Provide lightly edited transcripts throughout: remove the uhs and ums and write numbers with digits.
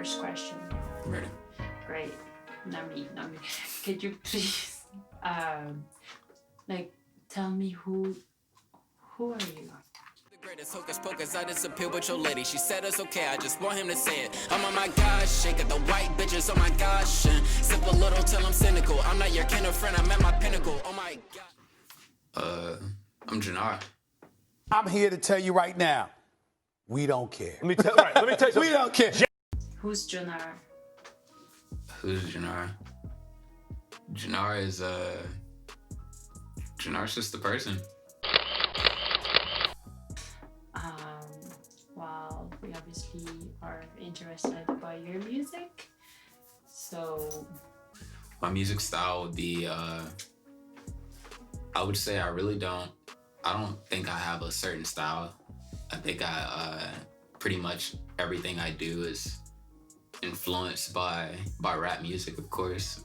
first question. Ready. Great. Nami. Could you please, like, tell me who are you? The greatest hocus pocus, I disappear with your lady. She said it's okay, I just want him to say it. I'm on my gosh, shake it, the white bitches, oh my gosh. And sip a little till I'm cynical. I'm not your kind of friend, I'm at my pinnacle, oh my god. I'm Jannar. I'm here to tell you right now, we don't care. Let me tell you something. We don't care. Who's Jannar? Who's Jannar? Jannar is, Jannar's just the person. Well, we obviously are interested by your music. So, My music style would be, I would say I don't think I have a certain style. I think pretty much everything I do is influenced by rap music, of course.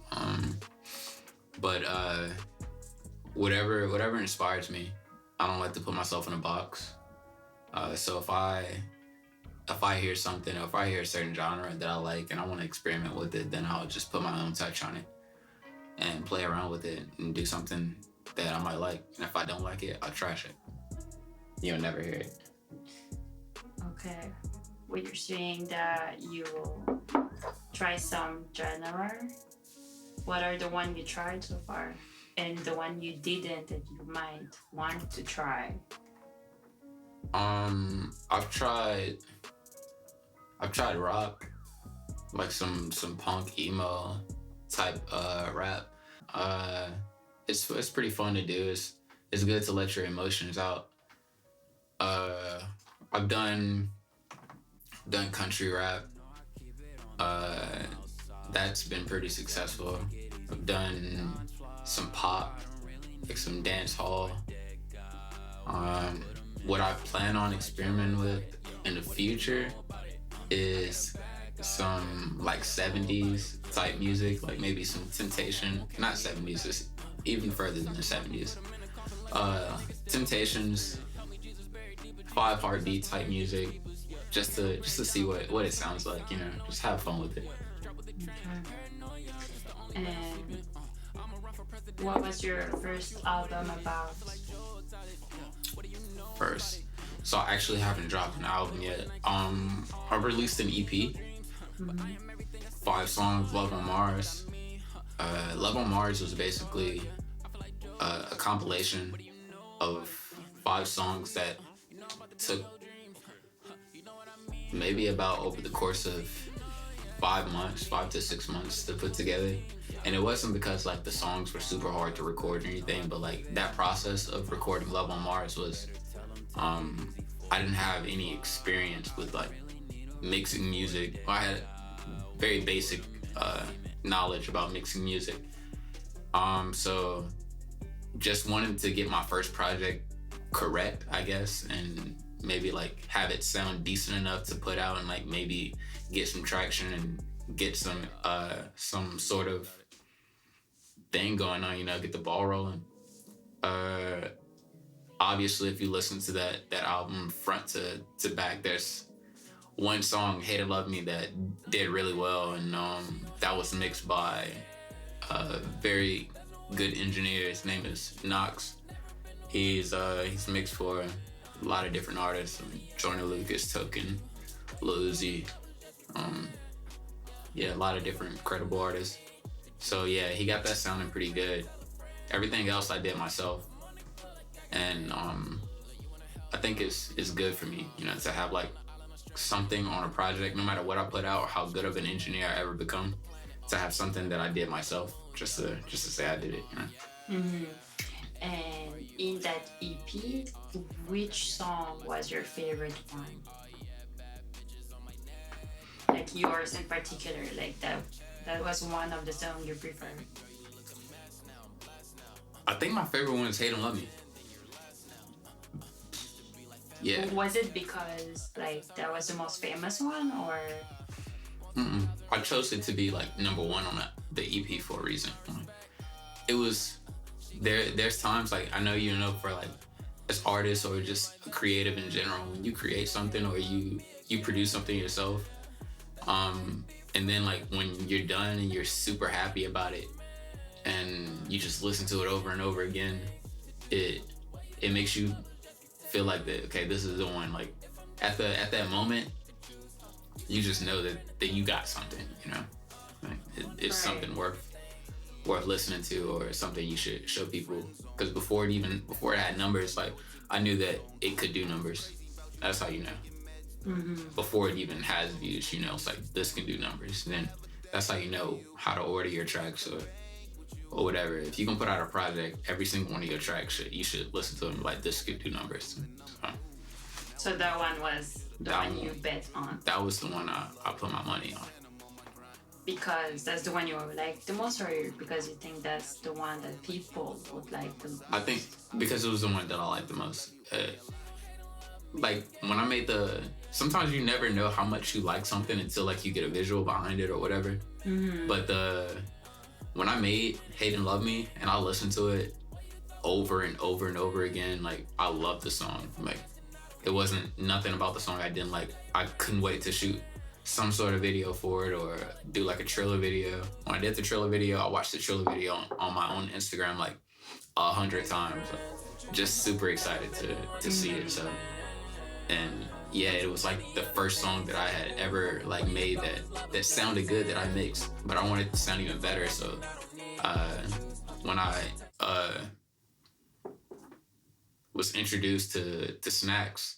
But whatever inspires me, I don't like to put myself in a box. So if I hear something, or if I hear a certain genre that I like and I want to experiment with it, then I'll just put my own touch on it and play around with it and do something that I might like. And if I don't like it, I'll trash it. You'll never hear it. okay. What you're saying that you will try some genre. What are the one you tried so far? And the one you didn't that you might want to try? I've tried rock, like some punk emo type rap. It's pretty fun to do. It's good to let your emotions out. I've done country rap. That's been pretty successful. I've done some pop, like some dance hall. What I plan on experimenting with in the future is some like 70s type music, like maybe some Temptation, not 70s, it's even further than the 70s. Temptations, 5 Heartbeat type music, just to see what it sounds like, you know, just have fun with it. Okay. And what was your first album about? First, so I actually haven't dropped an album yet. I released an EP, 5 songs, Luv On Mars. Luv On Mars was basically a compilation of 5 songs that took maybe about over the course of 5 to 6 months to put together. And it wasn't because like the songs were super hard to record or anything, but like that process of recording Luv On Mars was, I didn't have any experience with like mixing music. I had very basic knowledge about mixing music. So just wanted to get my first project correct, I guess, and maybe like have it sound decent enough to put out and like maybe get some traction and get some sort of thing going on, you know, get the ball rolling. Obviously, if you listen to that album front to back, there's one song, Hate or Love Me, that did really well, and that was mixed by a very good engineer. His name is Knox. He's mixed for a lot of different artists, Joyner Lucas, Token, Lil Uzi, a lot of different credible artists. So yeah, he got that sounding pretty good. Everything else I did myself, and I think it's good for me, you know, to have like something on a project, no matter what I put out or how good of an engineer I ever become, to have something that I did myself, just to say I did it, you know. Mm-hmm. And in that EP, which song was your favorite one? Like yours in particular, like that was one of the songs you preferred. I think my favorite one is Hate and Love Me. Yeah. Was it because like that was the most famous one, or? I chose it to be like number 1 on the EP for a reason. It was there's times, like, I know, you know, for like as artists or just creative in general, when you create something or you produce something yourself, And then like when you're done and you're super happy about it and you just listen to it over and over again, it makes you feel like that, okay, this is the one. Like at that moment, you just know that you got something, you know? Like it's something worth listening to, or something you should show people. Because before it had numbers, like I knew that it could do numbers. That's how you know. Before it even has views, you know, it's like this can do numbers. And then that's how you know how to order your tracks or whatever. If you can put out a project, every single one of your tracks you should listen to them like this could do numbers. So that one was the one you bet on. That was the one I put my money on. Because that's the one you like the most, or because you think that's the one that people would like the most? I think because it was the one that I liked the most. Like when I made sometimes you never know how much you like something until like you get a visual behind it or whatever. But when I made Hate and Love Me and I listened to it over and over and over again, like I loved the song. Like it wasn't nothing about the song I didn't like. I couldn't wait to shoot some sort of video for it or do like a Triller video. When I did the Triller video, I watched the Triller video on my own Instagram like 100 times. Just super excited to see it. So, and yeah, it was like the first song that I had ever like made that sounded good, that I mixed, but I wanted it to sound even better. So when I was introduced to Snacks,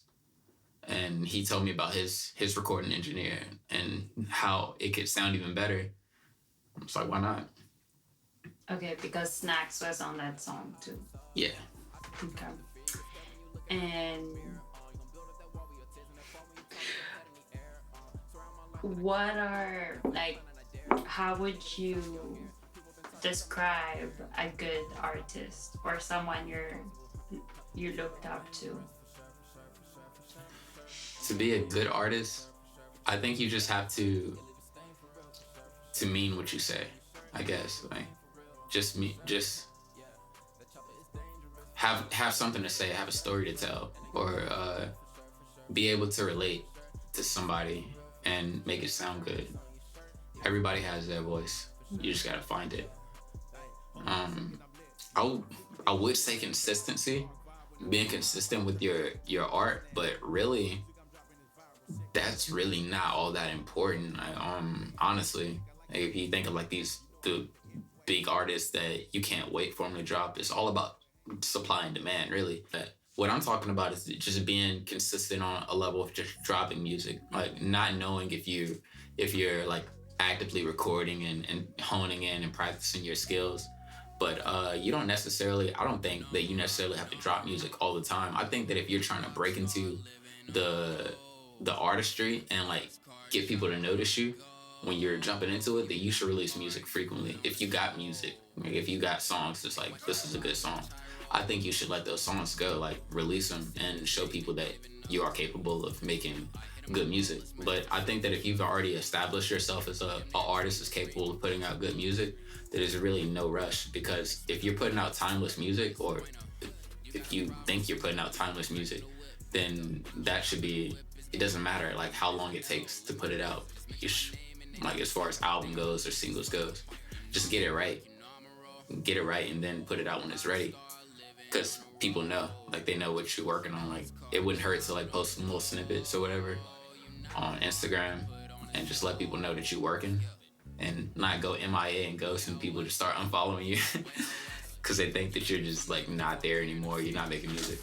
and he told me about his recording engineer and how it could sound even better, I was like, why not? Okay, because Snacks was on that song too. Yeah. Okay. And what are, like, how would you describe a good artist or someone you looked up to? To be a good artist, I think you just have to mean what you say, I guess. Like just have something to say, have a story to tell, or be able to relate to somebody and make it sound good. Everybody has their voice. You just gotta find it. I would say consistency, being consistent with your art, but really, that's really not all that important. Honestly, like if you think of like the big artists that you can't wait for them to drop, it's all about supply and demand, really. But what I'm talking about is just being consistent on a level of just dropping music, like not knowing if you're like actively recording and honing in and practicing your skills. But I don't think that you necessarily have to drop music all the time. I think that if you're trying to break into the artistry and like get people to notice you when you're jumping into it, that you should release music frequently. If you got music, like if you got songs that's like, this is a good song, I think you should let those songs go, like release them and show people that you are capable of making good music. But I think that if you've already established yourself as a artist that's capable of putting out good music, there's really no rush. Because if you're putting out timeless music, or if you think you're putting out timeless music, then that should be, it doesn't matter like how long it takes to put it out. Like as far as album goes or singles goes, just get it right, and then put it out when it's ready. Because people know, like they know what you're working on. Like it wouldn't hurt to like post some little snippets or whatever on Instagram and just let people know that you're working, and not go MIA and ghost and people just start unfollowing you because they think that you're just like not there anymore. You're not making music.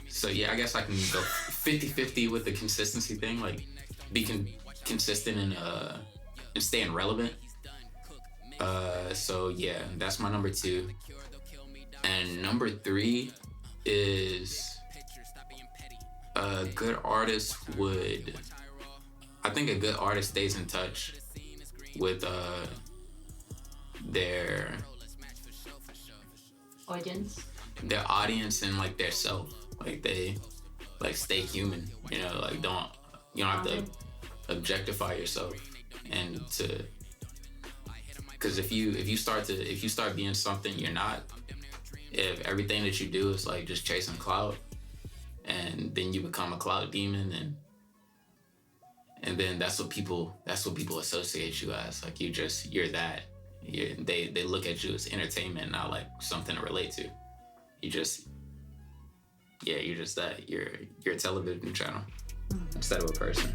So yeah, I guess I can go 50-50 with the consistency thing. Like be consistent and staying relevant. So yeah, that's my number 2. And number 3 is a good artist I think a good artist stays in touch with their audience and like their self. Like they like stay human, you know, like you don't have to objectify yourself, and because if you start being something you're not, if everything that you do is like just chasing clout, and then you become a clout demon, and And then that's what people associate you as. Like you're that. They look at you as entertainment, not like something to relate to. You're just that. You're a television channel instead of a person.